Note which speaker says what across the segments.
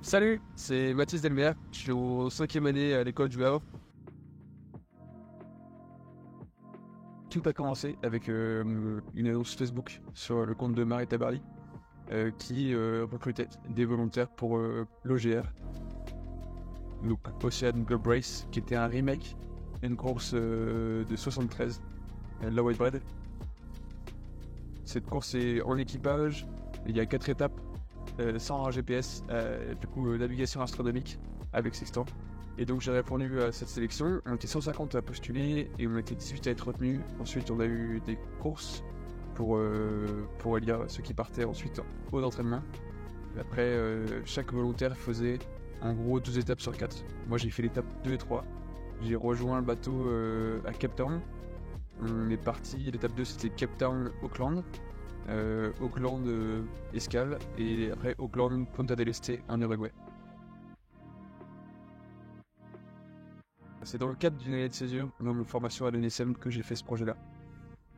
Speaker 1: Salut, c'est Mathis Delmer, je suis au 5e année à l'école du Havre. Tout a commencé avec une annonce Facebook sur le compte de Marie Tabarly qui recrutait des volontaires pour l'OGR, donc Ocean Globe Race, qui était un remake d'une course de 73, la White Bread. Cette course est en équipage, il y a 4 étapes. Sans un GPS, navigation astronomique avec Sextant. Et donc j'ai répondu à cette sélection. On était 150 à postuler et on était 18 à être retenus. Ensuite on a eu des courses pour élire ceux qui partaient ensuite aux entraînements. Après chaque volontaire faisait en gros 12 étapes sur 4. Moi j'ai fait l'étape 2 et 3. J'ai rejoint le bateau à Cape Town. On est parti, l'étape 2 c'était Cape Town, Auckland. Auckland Escale et après Auckland Punta del Este en Uruguay. C'est dans le cadre d'une année de césure, même formation à l'ENSM, que j'ai fait ce projet-là.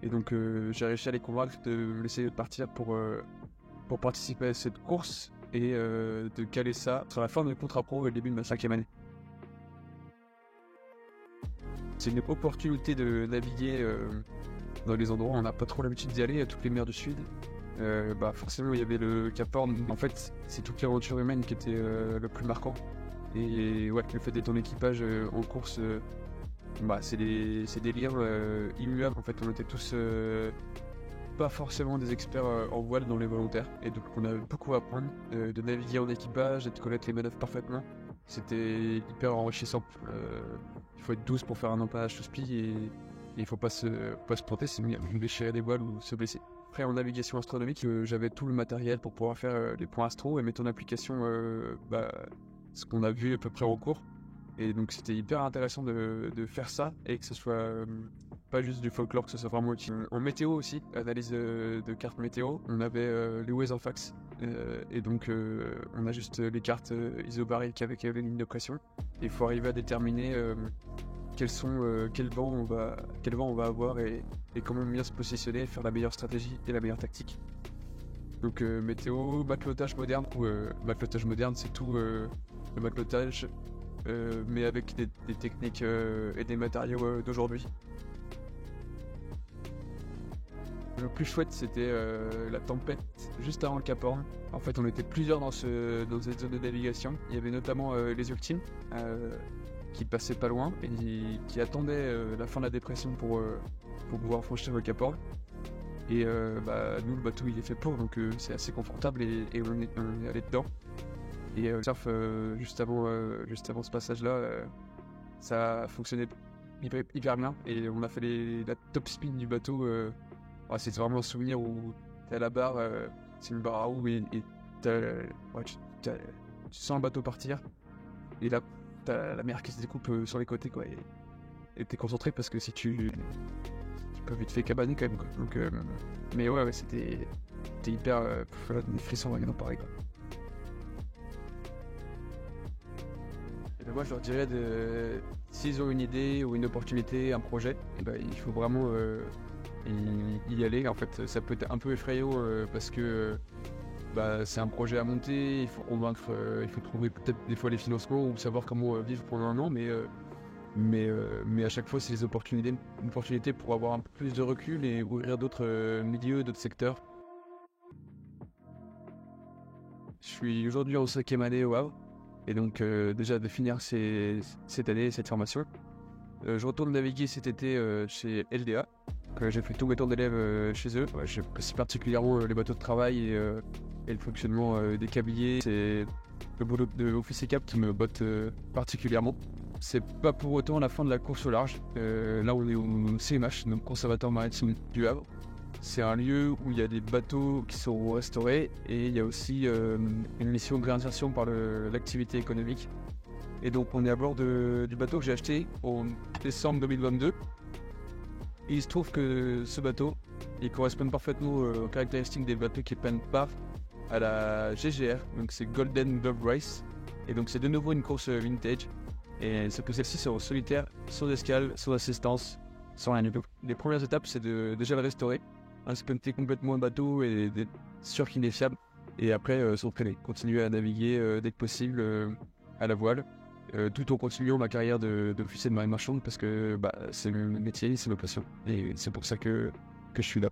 Speaker 1: Et donc j'ai réussi à les convaincre de me laisser partir pour participer à cette course et de caler ça sur la fin de mon contrat pro et le début de ma 5e année. C'est une opportunité de naviguer dans les endroits où on n'a pas trop l'habitude d'y aller, à toutes les mers du Sud. Forcément il y avait le Cap Horn. En fait c'est toute l'aventure humaine qui était le plus marquant. Et ouais, le fait d'être en équipage en course, c'est des liens immuables. En fait on était tous pas forcément des experts en voile dans les volontaires. Et donc on a beaucoup à apprendre de naviguer en équipage et de connaître les manœuvres parfaitement. C'était hyper enrichissant. Il faut être douce pour faire un empannage sous spi et il faut pas se planter, sinon il y a déchirer des voiles ou se blesser. Après en navigation astronomique, j'avais tout le matériel pour pouvoir faire les points astro et mettre en application ce qu'on a vu à peu près en cours. Et donc c'était hyper intéressant de faire ça et que ce soit pas juste du folklore, que ce soit vraiment utile. En météo aussi, analyse de cartes météo, on avait les Weatherfax et donc on a juste les cartes isobariques avec les lignes de pression. Il faut arriver à déterminer quel vent on va avoir et comment bien se positionner, faire la meilleure stratégie et la meilleure tactique. Donc météo, matelotage moderne, matelotage moderne c'est tout le matelotage mais avec des techniques et des matériaux d'aujourd'hui. Le plus chouette c'était la tempête juste avant le Cap Horn. En fait on était plusieurs dans cette zone de navigation. Il y avait notamment les Ultimes qui passaient pas loin et qui attendaient la fin de la dépression pour pouvoir franchir le Cap Horn. Et nous le bateau il est fait pour, donc c'est assez confortable et on est allé dedans. Et le surf juste avant ce passage là ça fonctionnait hyper bien et on a fait la top spin du bateau. C'est vraiment un souvenir où t'es à la barre, c'est une barre à roues et tu sens le bateau partir et là t'as la mer qui se découpe sur les côtés quoi, et t'es concentré parce que si tu peux vite fait cabaner quand même quoi. Donc mais ouais c'était hyper des frissons rien d'en parler quoi. Et moi je leur dirais s'ils ont une idée ou une opportunité, un projet, il faut vraiment y aller. En fait ça peut être un peu effrayant parce que c'est un projet à monter, il faut convaincre, il faut trouver peut-être des fois les financements ou savoir comment vivre pendant un an, mais à chaque fois c'est une opportunité pour avoir un peu plus de recul et ouvrir d'autres milieux, d'autres secteurs. Je suis aujourd'hui en 5e année au Havre et donc déjà de finir cette année, cette formation. Je retourne naviguer cet été chez LDA. J'ai fait tous mes tours d'élèves chez eux. J'apprécie particulièrement les bateaux de travail et le fonctionnement des câbliers. C'est le boulot de officier cap qui me botte particulièrement. C'est pas pour autant la fin de la course au large. Là on est au CMH, donc Conservatoire Maritime du Havre. C'est un lieu où il y a des bateaux qui sont restaurés et il y a aussi une mission de réinsertion par l'activité économique. Et donc on est à bord du bateau que j'ai acheté en décembre 2022. Et il se trouve que ce bateau, il correspond parfaitement aux caractéristiques des bateaux qui prennent part à la GGR, donc c'est Golden Globe Race. Et donc c'est de nouveau une course vintage. Et sauf que celle-ci c'est en solitaire, sans escale, sans assistance, sans rien du tout. Les premières étapes c'est de déjà le restaurer, inspecter complètement le bateau et d'être sûr qu'il est fiable. et après s'entraîner, continuer à naviguer dès que possible à la voile, tout en continuant ma carrière d'officier de marine marchande parce que bah, c'est le métier, c'est ma passion et c'est pour ça que je suis là.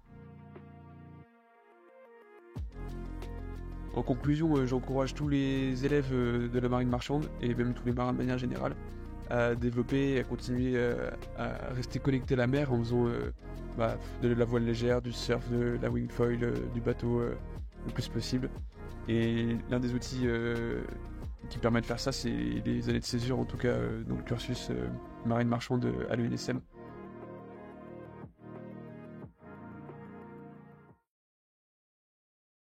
Speaker 1: En conclusion, j'encourage tous les élèves de la marine marchande et même tous les marins de manière générale à développer, à continuer à rester connectés à la mer en faisant bah, de la voile légère, du surf, de la wingfoil, du bateau le plus possible. Et l'un des outils qui permet de faire ça, c'est les années de césure, en tout cas dans le cursus marine marchande à l'ENSM.